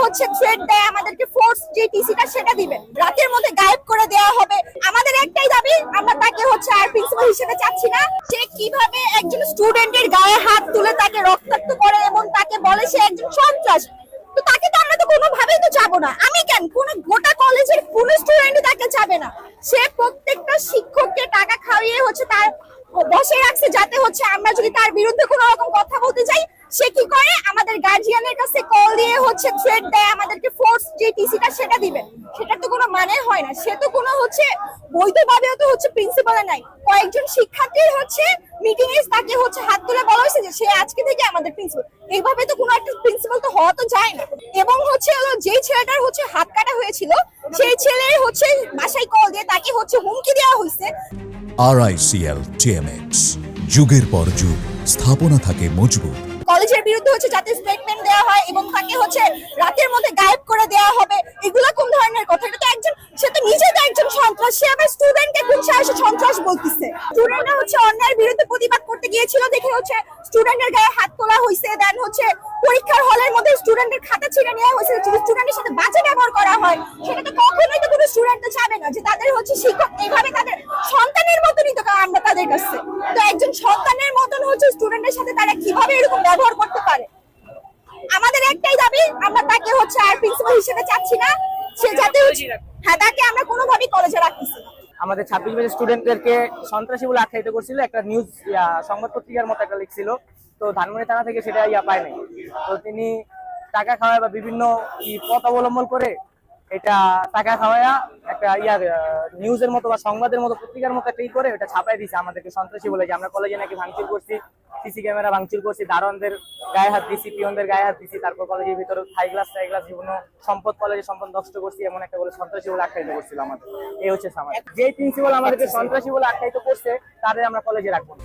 হচ্ছে থ্রেট দেয় আমাদেরকে, ফোর্স যে টিসিটা সেটা দিবে, রাতের মধ্যে গায়েব করে দেওয়া হবে। আমাদের একটাই দাবি, আমরা তাকে হচ্ছে আর প্রিন্সিপাল হিসেবে চাচ্ছি না। সে কিভাবে একজন স্টুডেন্টের গায়ে হাত তুলে তাকে রক্তাক্ত করে এবং তাকে বলে সে একজন সন্ত্রাস, তো তাকে তো আমরা তো কোনোভাবেই তো চাবো না। আমি কেন, কোন গোটা কলেজের কোন স্টুডেন্টই তাকে চাবে না। সে প্রত্যেকটা শিক্ষককে টাকা খাইয়ে হচ্ছে তার বসে রাখছে, যাতে হচ্ছে আমরা যদি তার বিরুদ্ধে কোনো রকম কথা বলতে যাই, সে কি করে আমাদের গার্জিয়ানের কাছে কল দিয়ে হচ্ছে থ্রেট দেয় আমাদেরকে, ফোর্স যে টিসিটা সেটা দিবে। সেটার তো কোনো মানে হয় না। সে তো কোনো হচ্ছে বৈধভাবেও তো হচ্ছে প্রিন্সিপালে নাই। কয়েকজন শিক্ষার্থীর হচ্ছে মিটিং এ তাকে হচ্ছে হাত তুলে বলা হয়েছে যে সে আজকে থেকে আমাদের প্রিন্সিপাল। এইভাবে তো কোনো একটা প্রিন্সিপাল তো হওয়া তো যায় না। এবং হচ্ছে যেই ছেলেটার হচ্ছে হাত কাটা হয়েছিল, সেই ছেলের হচ্ছে বাসায় কল দিয়ে তাকে হচ্ছে হুমকি দেওয়া হয়েছে। RICL TMX, যুগের পর যুগ স্থাপনা থাকে মজবুত। কলেজের বিরুদ্ধে হচ্ছে যাতে স্টেটমেন্ট দেওয়া হয় এবং তাকে হচ্ছে রাতের মধ্যে গায়েব করে দেওয়া হবে, এগুলা কোন ধরনের কথা? এটা তো একজন, সে তো নিজে তো একজন সন্ত্রাস, সে আবার স্টুডেন্টকে কোন সাহসে সন্ত্রাস বলতেছে? স্টুডেন্টরা হচ্ছে অন্যায়ের বিরুদ্ধে প্রতিবাদ করতে গিয়েছিল দেখে হচ্ছে স্টুডেন্টের গায়ে হাত তোলা হয়েছে, দেন হচ্ছে পরীক্ষার হলের মধ্যে স্টুডেন্টের খাতা ছিঁড়ে নেওয়া হয়েছে, স্টুডেন্টের সাথে বাজে ব্যবহার করা হয়। সেটা তো কখনোই তো কোনো স্টুডেন্ট তো চাবে না যে তাদের হচ্ছে শিক্ষক এইভাবে তাদের সন্তানের মতনই তো আমরা তাদের কাছে। তো একজন সন্তানের মতন হচ্ছে স্টুডেন্টের সাথে তারা কিভাবে এরকম ব্যবহার করতে পারে? আমাদের একটাই দাবি, আমরা তাকে হচ্ছে আর প্রিন্সিপাল হিসেবে চাচ্ছি না। সে যাতে হ্যাঁ, তাকে আমরা কোনোভাবেই কলেজে রাখতেছি না। আমাদের 26 ব্যাচের স্টুডেন্টদেরকে সন্ত্রাসী বলে আখ্যায়িত করছিল, একটা নিউজ সংবাদ পত্রিকার মতো একটা লিখছিল। তো ধানমন্ডি থানা থেকে সেটা পায় নাই। তো তিনি টাকা খাওয়ায় বা বিভিন্ন পথ অবলম্বন করে এটা টাকা খাওয়ায়া একটা নিউজের মতো বা সংবাদের মতো পত্রিকার মতো একটা করে এটা ছাপাই দিয়েছে আমাদেরকে সন্ত্রাসী বলে, যে আমরা কলেজে নাকি ভাঙচুর করছি, সিসি ক্যামেরা ভাঙচুর করছি, দারোয়ানদের গায়ে হাত দিছি, পিয়নদের গায়ে হাত দিছি, তারপর কলেজের ভিতরে হাই ক্লাস বিভিন্ন সম্পদ, কলেজের সম্পদ নষ্ট করছি, এমন একটা বলে সন্ত্রাসী বলে আখ্যায়িত করছিল আমাদের। এই হচ্ছে যে প্রিন্সিপাল আমাদেরকে সন্ত্রাসী বলে আখ্যায়িত করছে, তাদের আমরা কলেজে রাখবো না।